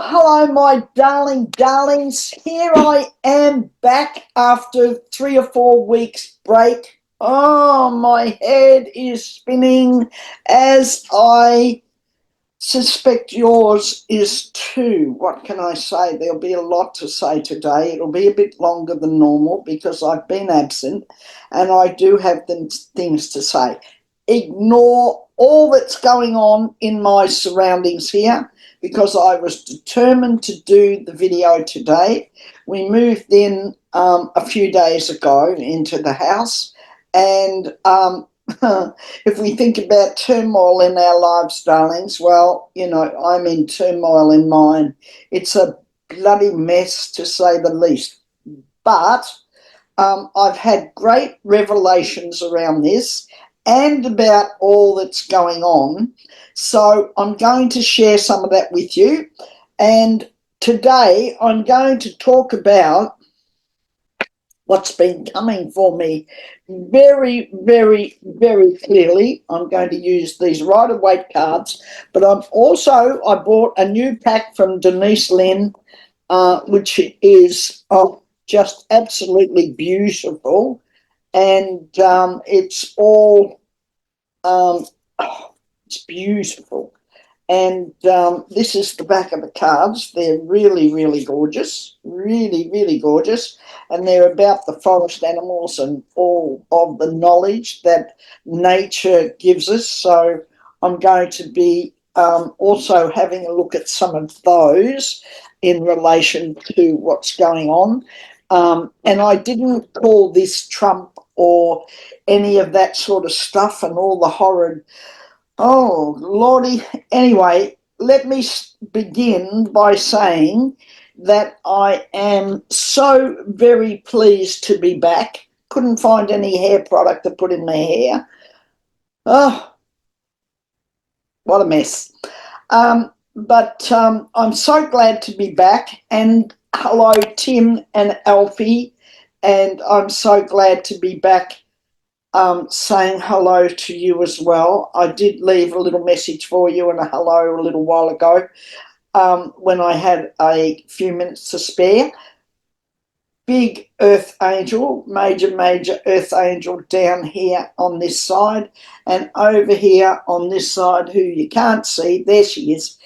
Hello, my darlings. Here I am back after 3 or 4 weeks break. Oh, my head is spinning as I suspect yours is too. What can I say? There'll be a lot to say today. It'll be a bit longer than normal because I've been absent and I do have things to say. Ignore all that's going on in my surroundings here because I was determined to do the video today. We moved in a few days ago into the house, and if we think about turmoil in our lives, darlings, well, I'm in turmoil in mine. It's a bloody mess, to say the least. But I've had great revelations around this and about all that's going on. So I'm going to share some of that with you. And today I'm going to talk about what's been coming for me very, very, very clearly. I'm going to use these Rider-Waite cards, but I bought a new pack from Denise Lynn, which is just absolutely beautiful. And it's all, it's beautiful. And this is the back of the cards. They're really, really gorgeous, really, really gorgeous. And they're about the forest animals and all of the knowledge that nature gives us. So I'm going to be also having a look at some of those in relation to what's going on. And I didn't call this Trump or any of that sort of stuff and all the horrid, oh, Lordy. Anyway, let me begin by saying that I am so very pleased to be back. Couldn't find any hair product to put in my hair. Oh, what a mess. But I'm so glad to be back. And hello, Tim and Alfie. And I'm so glad to be back saying hello to you as well. I did leave a little message for you and a hello a little while ago when I had a few minutes to spare. Big earth angel, major earth angel down here on this side, and over here on this side, who you can't see, there she is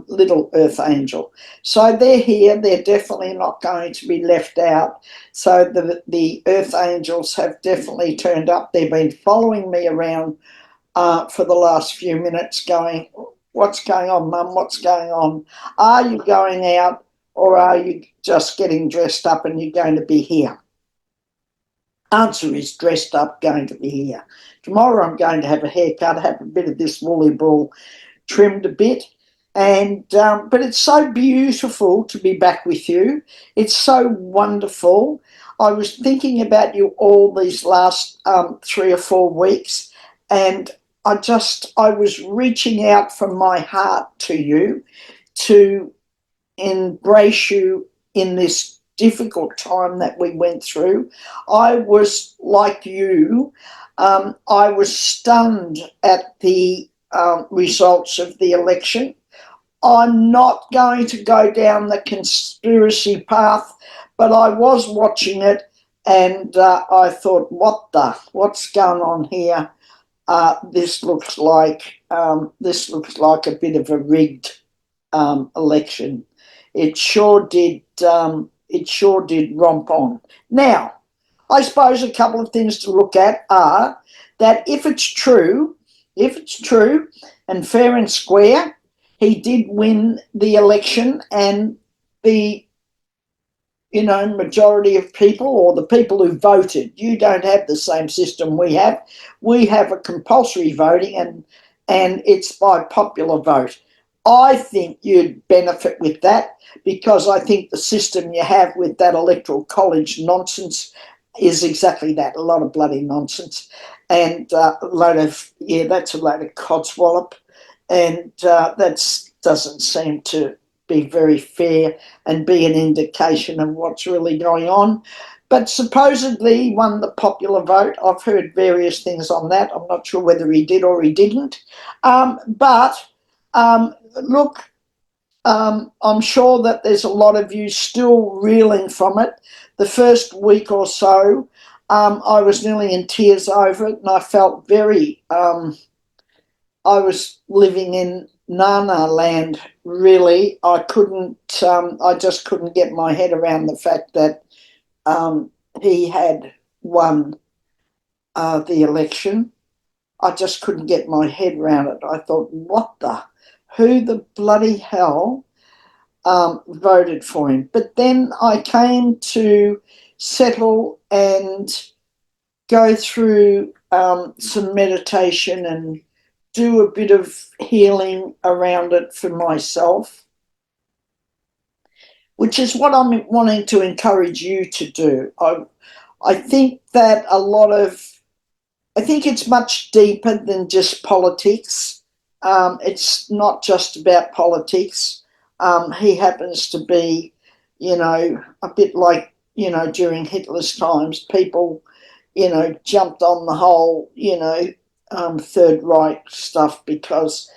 little earth angel. So they're here. They're definitely not going to be left out. So the earth angels have definitely turned up. They've been following me around for the last few minutes going, what's going on, Mum? What's going on? Are you going out? Or are you just getting dressed up and you're going to be here? Answer is dressed up, going to be here. Tomorrow I'm going to have a haircut, have a bit of this woolly ball trimmed a bit. And but it's so beautiful to be back with you. It's so wonderful. I was thinking about you all these last 3 or 4 weeks, and I was reaching out from my heart to you to embrace you in this difficult time that we went through. I was like you. I was stunned at the results of the election. I'm not going to go down the conspiracy path, but I was watching it and I thought, what's going on here? This looks like a bit of a rigged election. It sure did romp on. Now, I suppose a couple of things to look at are that if it's true and fair and square, he did win the election, and the majority of people, or the people who voted, you don't have the same system we have. We have a compulsory voting, and it's by popular vote. I think you'd benefit with that, because I think the system you have with that electoral college nonsense is exactly that, a lot of bloody nonsense, and that's a load of codswallop, and that doesn't seem to be very fair and be an indication of what's really going on. But supposedly he won the popular vote. I've heard various things on that. I'm not sure whether he did or he didn't. Look, I'm sure that there's a lot of you still reeling from it. The first week or so, I was nearly in tears over it, and I felt very, I was living in Nana land, really. I just couldn't get my head around the fact that he had won the election. I just couldn't get my head around it. I thought, who the bloody hell voted for him? But then I came to settle and go through some meditation and do a bit of healing around it for myself, which is what I'm wanting to encourage you to do. I think that I think it's much deeper than just politics. It's not just about politics. He happens to be, a bit like, during Hitler's times, people, jumped on the whole, Third Reich stuff because,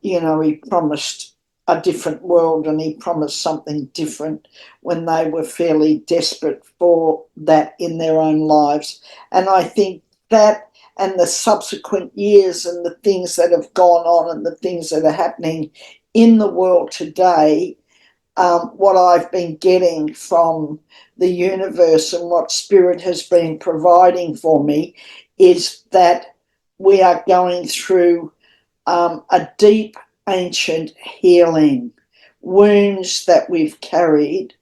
he promised a different world and he promised something different when they were fairly desperate for that in their own lives. And I think that and the subsequent years and the things that have gone on and the things that are happening in the world today, what I've been getting from the universe and what Spirit has been providing for me is that we are going through a deep ancient healing, wounds that we've carried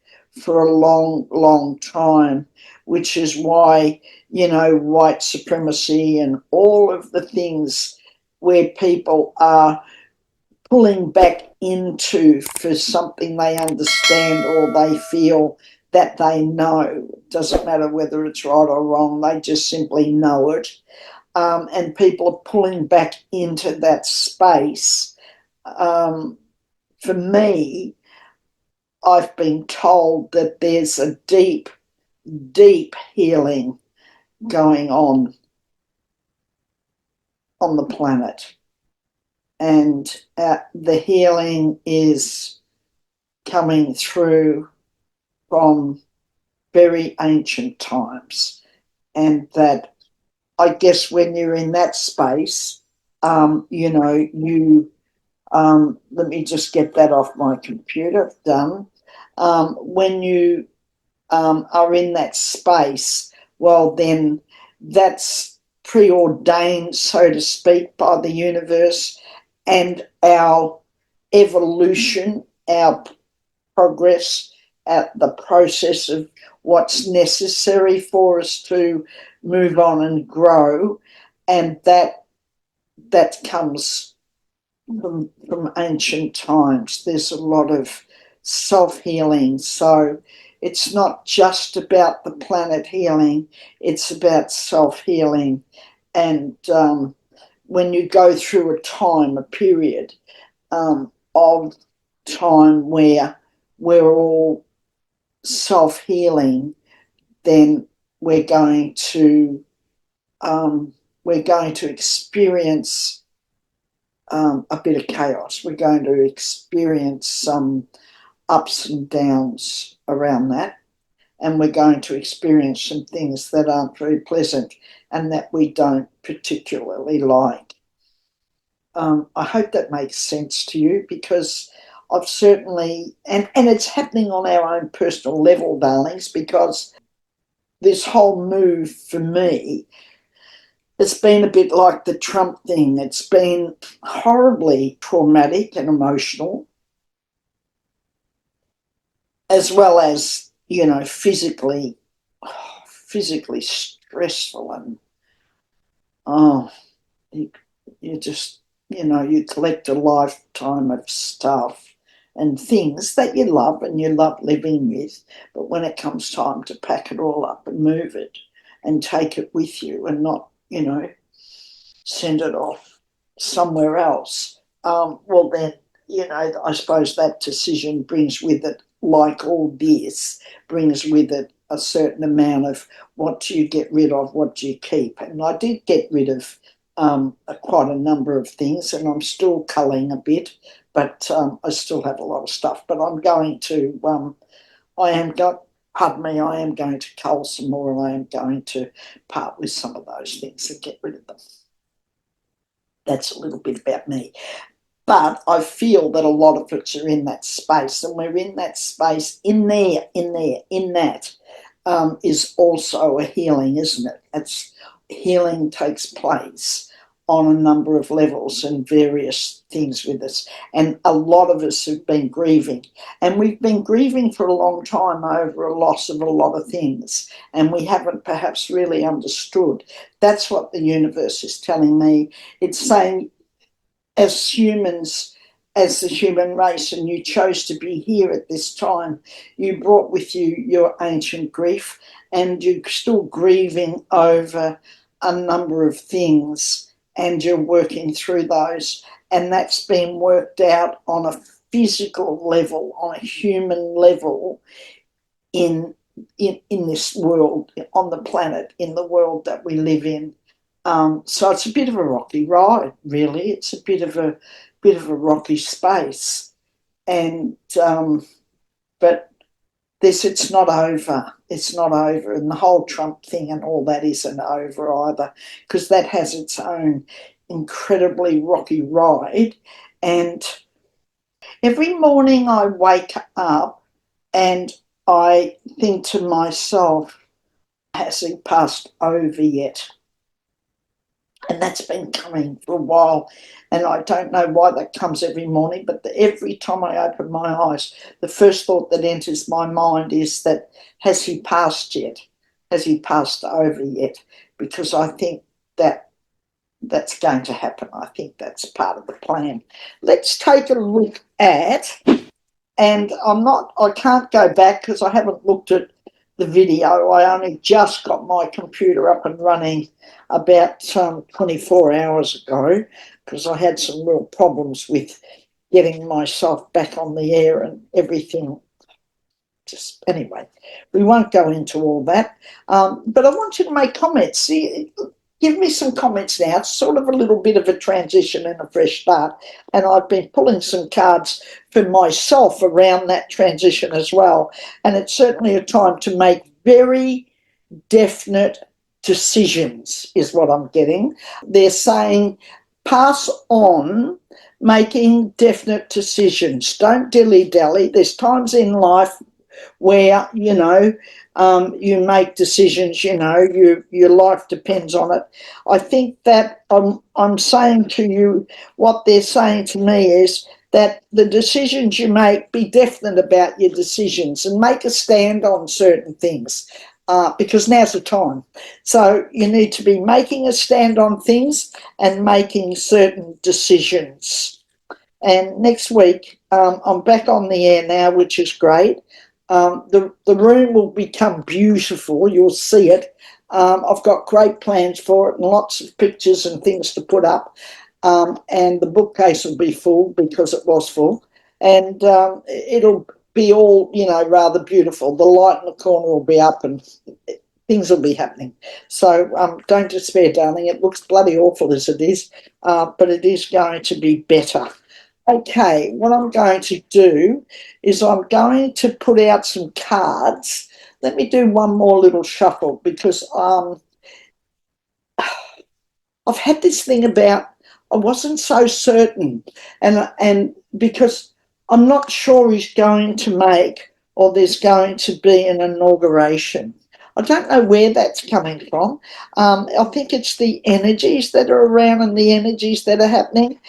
for a long, long time, which is why, white supremacy and all of the things where people are pulling back into for something they understand or they feel that they know. It doesn't matter whether it's right or wrong, they just simply know it. And people are pulling back into that space. For me, I've been told that there's a deep, deep healing going on the planet. And the healing is coming through from very ancient times. And that, I guess, when you're in that space, you let me just get that off my computer. Done. When you are in that space, well, then that's preordained, so to speak, by the universe, and our evolution, our progress, the process of what's necessary for us to move on and grow, and that comes from ancient times. There's a lot of self-healing. So it's not just about the planet healing, it's about self-healing. And when you go through a period of time where we're all self-healing, then we're going to experience a bit of chaos. We're going to experience some ups and downs around that, and we're going to experience some things that aren't very pleasant and that we don't particularly like. I hope that makes sense to you, because I've certainly, and it's happening on our own personal level, darlings, because this whole move for me, it's been a bit like the Trump thing. It's been horribly traumatic and emotional, as well as, physically stressful. And you just, you collect a lifetime of stuff and things that you love and you love living with, but when it comes time to pack it all up and move it and take it with you and not, send it off somewhere else, well then, I suppose that decision brings with it, like all this, brings with it a certain amount of what do you get rid of, what do you keep. And I did get rid of quite a number of things, and I'm still culling a bit, but I still have a lot of stuff. But I'm going to, I am going, pardon me, I am going to cull some more, and I am going to part with some of those things and get rid of them. That's a little bit about me. But I feel that a lot of us are in that space, and we're in that space, in that is also a healing, isn't it? It's healing takes place on a number of levels and various things with us. And a lot of us have been grieving, and we've been grieving for a long time over a loss of a lot of things, and we haven't perhaps really understood. That's what the universe is telling me. It's saying, as humans, as the human race, and you chose to be here at this time, you brought with you your ancient grief, and you're still grieving over a number of things, and you're working through those, and that's been worked out on a physical level, on a human level, in this world, on the planet, in the world that we live in. So it's a bit of a rocky ride, really. It's a bit of a rocky space, and but it's not over. It's not over, and the whole Trump thing and all that isn't over either, because that has its own incredibly rocky ride. And every morning I wake up and I think to myself, has he passed over yet? And that's been coming for a while, and I don't know why that comes every morning, but every time I open my eyes, the first thought that enters my mind is that, has he passed yet? Has he passed over yet? Because I think that's going to happen. I think that's part of the plan. Let's take a look at, and I can't go back because I haven't looked at the video. I only just got my computer up and running about 24 hours ago, because I had some real problems with getting myself back on the air and everything. Just anyway, we won't go into all that. But I want you to make comments. See, give me some comments now. It's sort of a little bit of a transition and a fresh start. And I've been pulling some cards for myself around that transition as well. And it's certainly a time to make very definite decisions, is what I'm getting. They're saying, pass on making definite decisions. Don't dilly-dally. There's times in life where, you make decisions, your life depends on it. I think that I'm saying to you, what they're saying to me is that the decisions you make, be definite about your decisions and make a stand on certain things, because now's the time. So you need to be making a stand on things and making certain decisions. And next week, I'm back on the air now, which is great. The room will become beautiful. You'll see it. I've got great plans for it and lots of pictures and things to put up. And the bookcase will be full because it was full. And it'll be all, rather beautiful. The light in the corner will be up and things will be happening. So don't despair, darling. It looks bloody awful as it is, but it is going to be better. Okay, what I'm going to do is I'm going to put out some cards. Let me do one more little shuffle, because I've had this thing about, I wasn't so certain, and because I'm not sure he's going to make, or there's going to be an inauguration. I don't know where that's coming from. I think it's the energies that are around and the energies that are happening.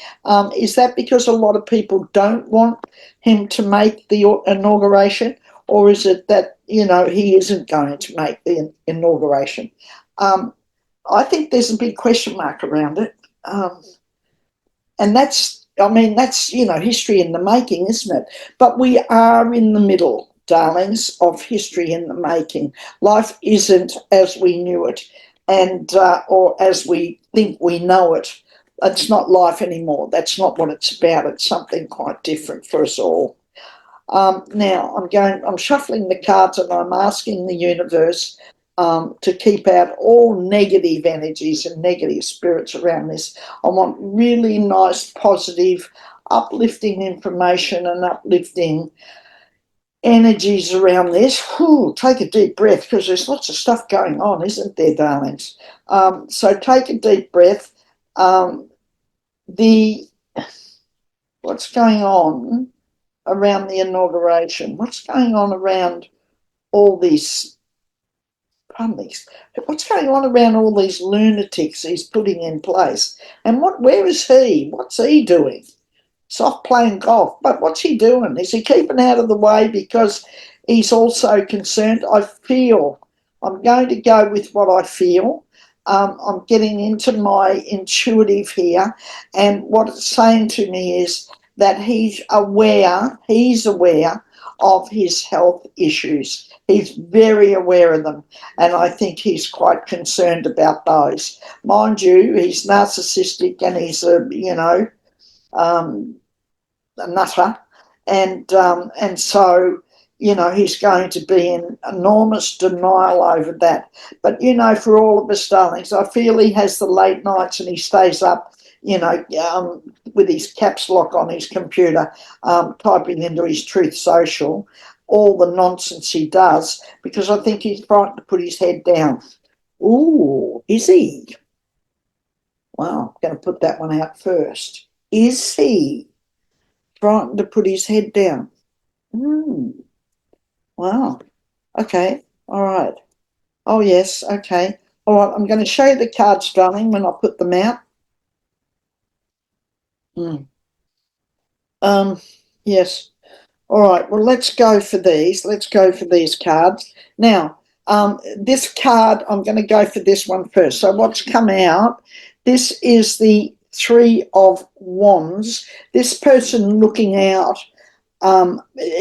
Is that because a lot of people don't want him to make the inauguration, or is it that, he isn't going to make the inauguration? I think there's a big question mark around it. And that's history in the making, isn't it? But we are in the middle, darlings, of history in the making. Life isn't as we knew it, and or as we think we know it. It's not life anymore. That's not what it's about. It's something quite different for us all. Now I'm shuffling the cards, and I'm asking the universe to keep out all negative energies and negative spirits around this. I want really nice, positive, uplifting information and uplifting energies around this. Whew, take a deep breath, because there's lots of stuff going on, isn't there, darlings? So take a deep breath. What's going on around the inauguration? What's going on around all these, what's going on around all these lunatics he's putting in place? And where is he? What's he doing? Soft playing golf, but what's he doing? Is he keeping out of the way because he's also concerned? I'm going to go with what I feel. I'm getting into my intuitive here, and what it's saying to me is that he's aware of his health issues. He's very aware of them, and I think he's quite concerned about those. Mind you, he's narcissistic, and he's a nutter, and so he's going to be in enormous denial over that. But for all of us, darlings, I feel he has the late nights and he stays up, with his caps lock on his computer, typing into his Truth Social all the nonsense he does, because I think he's frightened to put his head down. Ooh, is he? Well, I'm going to put that one out first. Is he frightened to put his head down? Wow. Okay. All right. Oh, yes. Okay. All right. I'm going to show you the cards, darling, when I put them out. Yes. All right. Well, let's go for these. Let's go for these cards. Now, this card, I'm going to go for this one first. So what's come out, this is the Three of Wands. This person looking out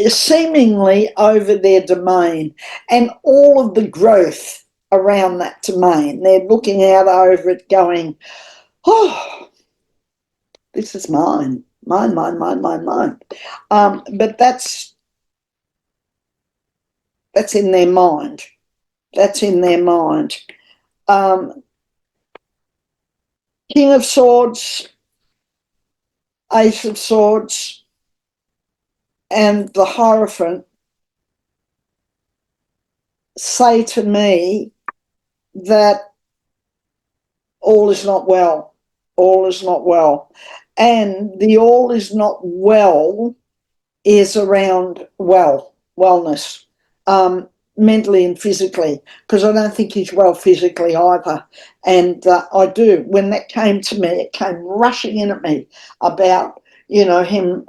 seemingly over their domain and all of the growth around that domain. They're looking out over it going, oh, this is mine. Mine. But that's in their mind. That's in their mind. King of Swords, Ace of Swords, and the Hierophant say to me that all is not well. All is not well. And the all is not well is around wellness, mentally and physically, because I don't think he's well physically either. And I do. When that came to me, it came rushing in at me about him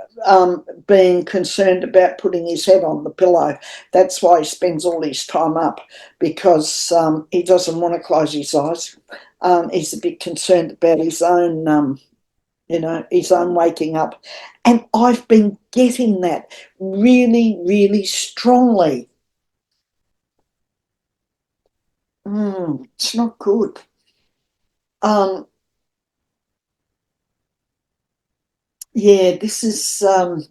being concerned about putting his head on the pillow. That's why he spends all his time up, because he doesn't want to close his eyes. He's a bit concerned about his own his own waking up. And I've been getting that really, really strongly. It's not good. Yeah, this is, I'm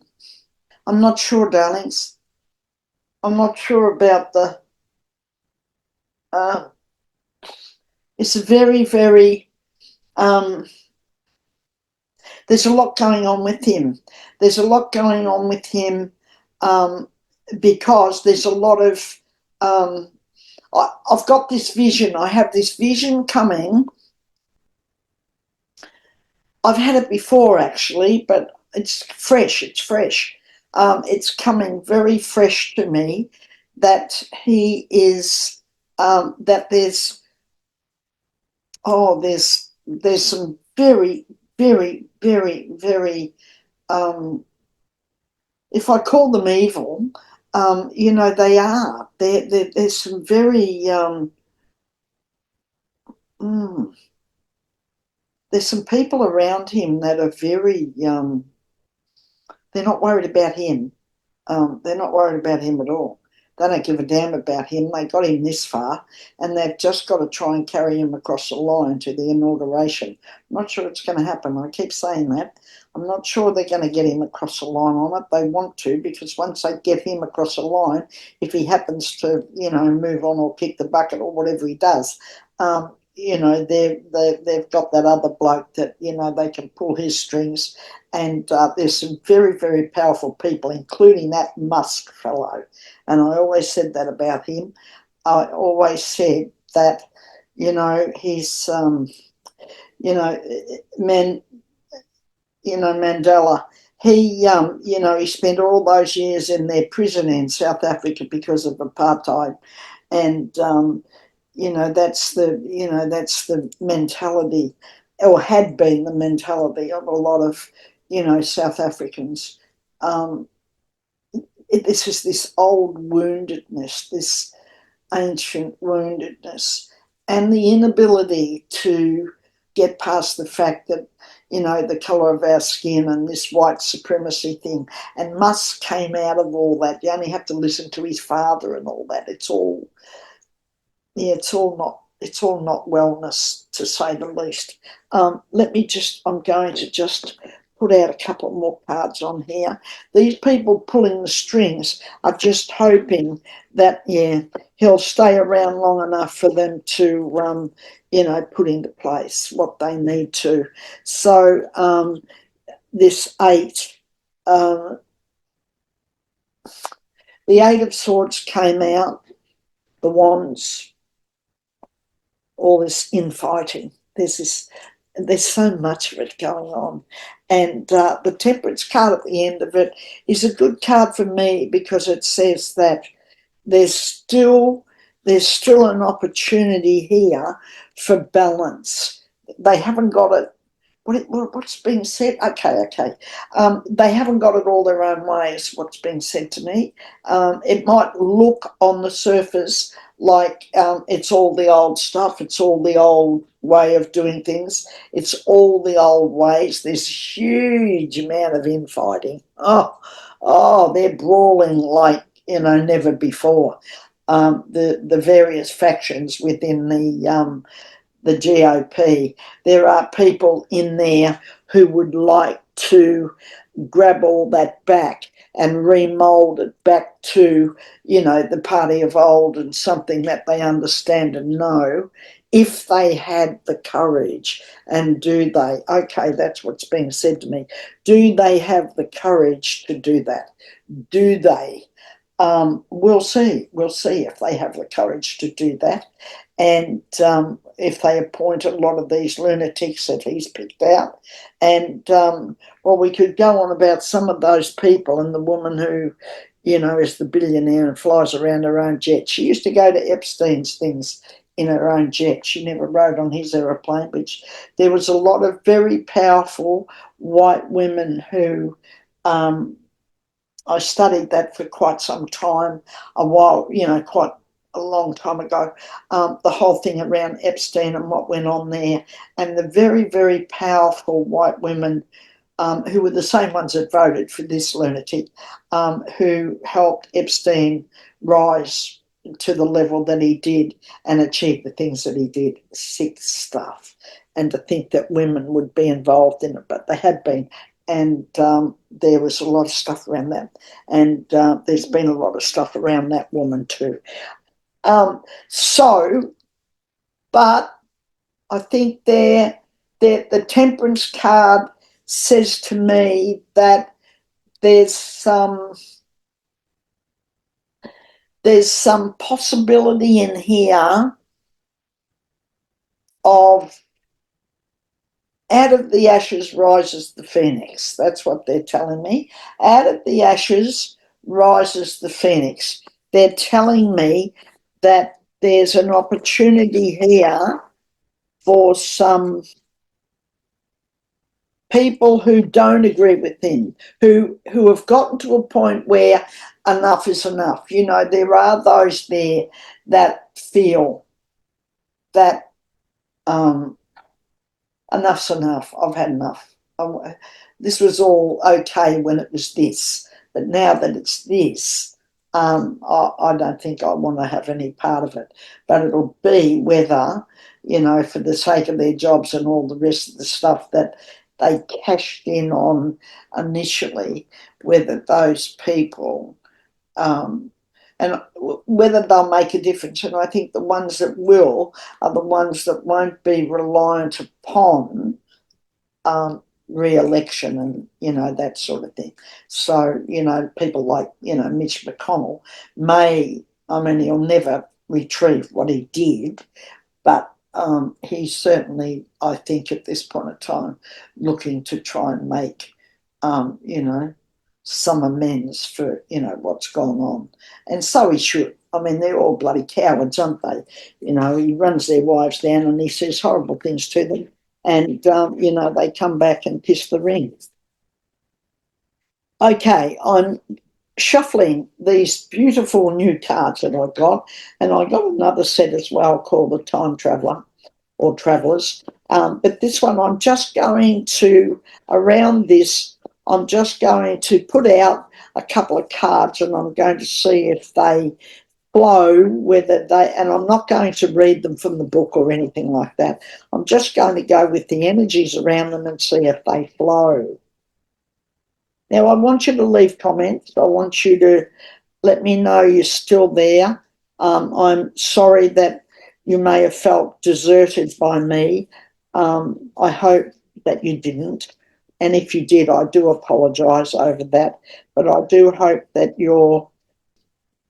not sure, darlings. I'm not sure about the, it's a very, very, there's a lot going on with him. There's a lot going on with him because there's a lot of, I've got this vision. I have this vision coming. I've had it before, actually, but it's fresh. It's fresh. It's coming very fresh to me that he is, that there's some very, very, very, very, if I call them evil, they are. There's some very, there's some people around him that are very, they're not worried about him. They're not worried about him at all. They don't give a damn about him. They got him this far, and they've just got to try and carry him across the line to the inauguration. I'm not sure it's going to happen. I keep saying that. I'm not sure they're going to get him across the line on it. They want to, because once they get him across the line, if he happens to, move on or kick the bucket or whatever he does, they've got that other bloke that they can pull his strings, and there's some very, very powerful people, including that Musk fellow. And I always said that about him. I always said that he's man Mandela. He spent all those years in their prison in South Africa because of apartheid, and that's the mentality, or had been the mentality of a lot of South Africans. Um, this is this old woundedness, this ancient woundedness, and the inability to get past the fact that the colour of our skin and this white supremacy thing. And Musk came out of all that. You only have to listen to his father and all that. It's all not wellness, to say the least. I'm going to just put out a couple more cards on here. These people pulling the strings are just hoping that he'll stay around long enough for them to put into place what they need to. So this 8, the 8 of Swords came out, the Wands, all this infighting. There's so much of it going on. And the Temperance card at the end of it is a good card for me, because it says that there's still an opportunity here for balance. They haven't got it. What's being said? Okay. They haven't got it all their own way, is what's being said to me. It might look on the surface like it's all the old stuff. It's all the old way of doing things. It's all the old ways. There's a huge amount of infighting. They're brawling like never before. The various factions within the GOP. There are people in there who would like to grab all that back and remold it back to, the party of old and something that they understand and know, if they had the courage. And do they? Okay, that's what's being said to me. Do they have the courage to do that? Do they? We'll see. We'll see if they have the courage to do that. And if they appoint a lot of these lunatics that he's picked out. And, we could go on about some of those people, and the woman who, is the billionaire and flies around her own jet. She used to go to Epstein's things in her own jet. She never rode on his aeroplane, but there was a lot of very powerful white women who I studied that for quite some time, quite a long time ago, the whole thing around Epstein and what went on there, and the very, very powerful white women who were the same ones that voted for this lunatic, who helped Epstein rise to the level that he did and achieve the things that he did. Sick stuff. And to think that women would be involved in it, but they had been. And there was a lot of stuff around that. And there's been a lot of stuff around that woman too. But I think the Temperance card says to me that there's some possibility in here of, out of the ashes rises the phoenix. That's what they're telling me. Out of the ashes rises the phoenix. They're telling me that there's an opportunity here for some people who don't agree with him, who have gotten to a point where enough is enough. There are those there that feel that enough's enough. I've had enough. This was all okay when it was this, but now that it's this, I don't think I want to have any part of it. But it'll be whether, for the sake of their jobs and all the rest of the stuff that they cashed in on initially, whether those people and whether they'll make a difference. And I think the ones that will are the ones that won't be reliant upon re-election and, you know, that sort of thing. So, you know, people like, you know, Mitch McConnell may, I mean, he'll never retrieve what he did, but he's certainly, I think, at this point in time, looking to try and make, you know, some amends for, you know, what's gone on. And so he should. I mean, they're all bloody cowards, aren't they? You know, he runs their wives down and he says horrible things to them. And, you know, they come back and kiss the ring. Okay, I'm shuffling these beautiful new cards that I got, and I got another set as well called the Time Traveller or Travellers. But this one, I'm just going to, around this, I'm just going to put out a couple of cards and I'm going to see if they flow, whether they, and I'm not going to read them from the book or anything like that. I'm just going to go with the energies around them and see if they flow. Now, I want you to leave comments. I want you to let me know you're still there. I'm sorry that you may have felt deserted by me. I hope that you didn't. And if you did, I do apologise over that. But I do hope that you're,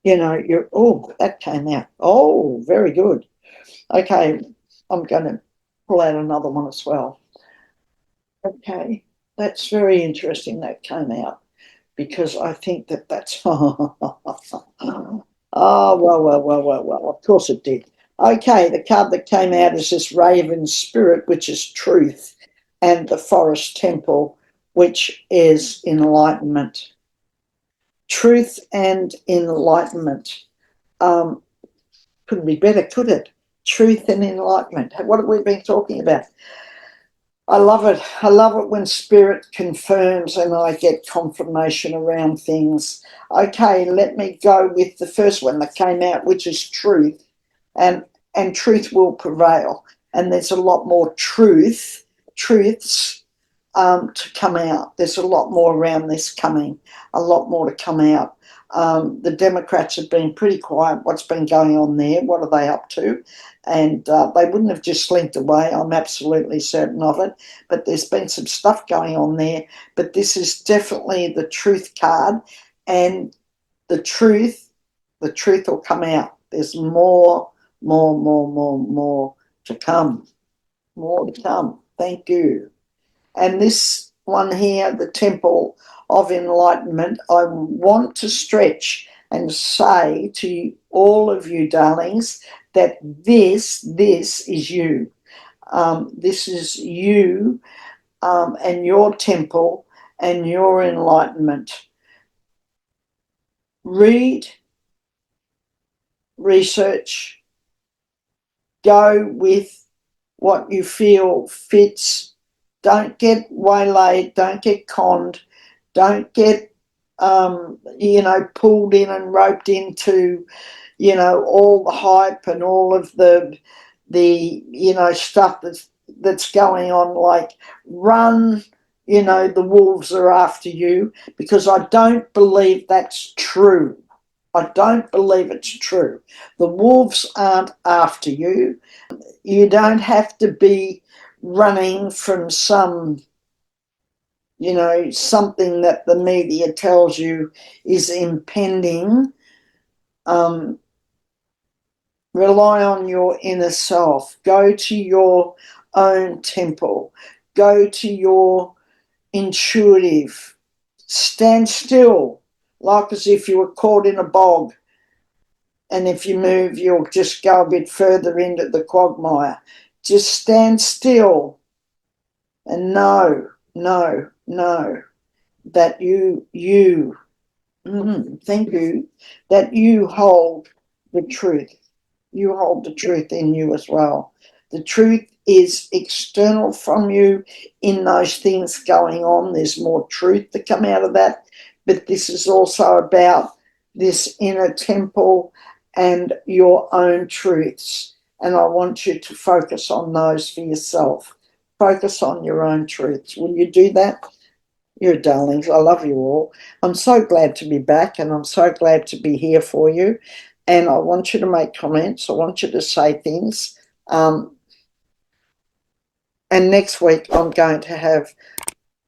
you know, you're, oh, that came out. Oh, very good. Okay, I'm going to pull out another one as well. Okay, that's very interesting that came out, because I think that that's, oh, well, of course it did. Okay, the card that came out is this Raven Spirit, which is truth, and the Forest Temple, which is enlightenment. Truth and enlightenment. Couldn't be better, could it? Truth and enlightenment. What have we been talking about? I love it. I love it when spirit confirms and I get confirmation around things. Okay, let me go with the first one that came out, which is truth. And truth will prevail. And there's a lot more truths to come out. There's a lot more around this coming, a lot more to come out. The Democrats have been pretty quiet. What's been going on there? What are they up to? And they wouldn't have just slinked away. I'm absolutely certain of it. But there's been some stuff going on there. But this is definitely the truth card. And the truth will come out. There's more to come. More to come. Thank you. And this one here, the Temple of Enlightenment, I want to stretch and say to all of you darlings that this is you. This is you and your temple and your enlightenment. Read, research, go with what you feel fits. Don't get waylaid, don't get conned, don't get, you know, pulled in and roped into, you know, all the hype and all of the you know, stuff that's going on. Like, run, you know, the wolves are after you, because I don't believe that's true. I don't believe it's true. The wolves aren't after you. You don't have to be running from some, you know, something that the media tells you is impending. Rely on your inner self. Go to your own temple. Go to your intuitive. Stand still, like as if you were caught in a bog. And if you move, you'll just go a bit further into the quagmire. Just stand still and know that thank you, that you hold the truth. You hold the truth in you as well. The truth is external from you in those things going on. There's more truth to come out of that. But this is also about this inner temple and your own truths. And I want you to focus on those for yourself. Focus on your own truths. Will you do that? You're darlings. I love you all. I'm so glad to be back, and I'm so glad to be here for you. And I want you to make comments. I want you to say things. Um, and next week, I'm going to have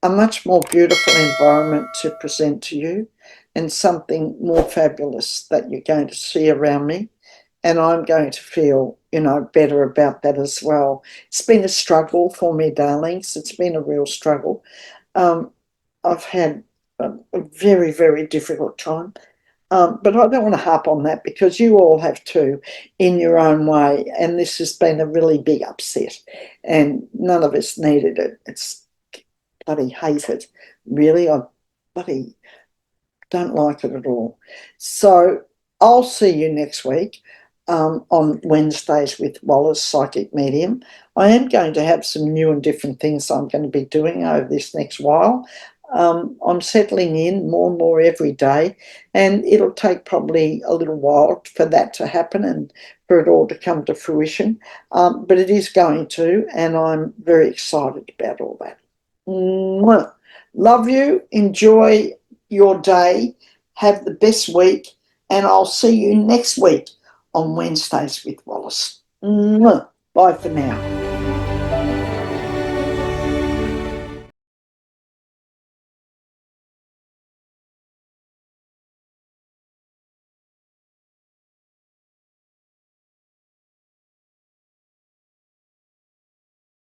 a much more beautiful environment to present to you, and something more fabulous that you're going to see around me. And I'm going to feel, better about that as well. It's been a struggle for me, darlings. It's been a real struggle. Um, I've had a very, very difficult time. But I don't want to harp on that, because you all have too, in your own way. And this has been a really big upset, and none of us needed it. It's bloody hate it. Really, I bloody don't like it at all. So I'll see you next week, on Wednesdays with Wallis, Psychic Medium. I am going to have some new and different things I'm going to be doing over this next while. I'm settling in more and more every day, and it'll take probably a little while for that to happen and for it all to come to fruition. But it is going to, and I'm very excited about all that. Mwah. Love you. Enjoy your day. Have the best week, and I'll see you next week on Wednesdays with Wallis. Mwah. Bye for now.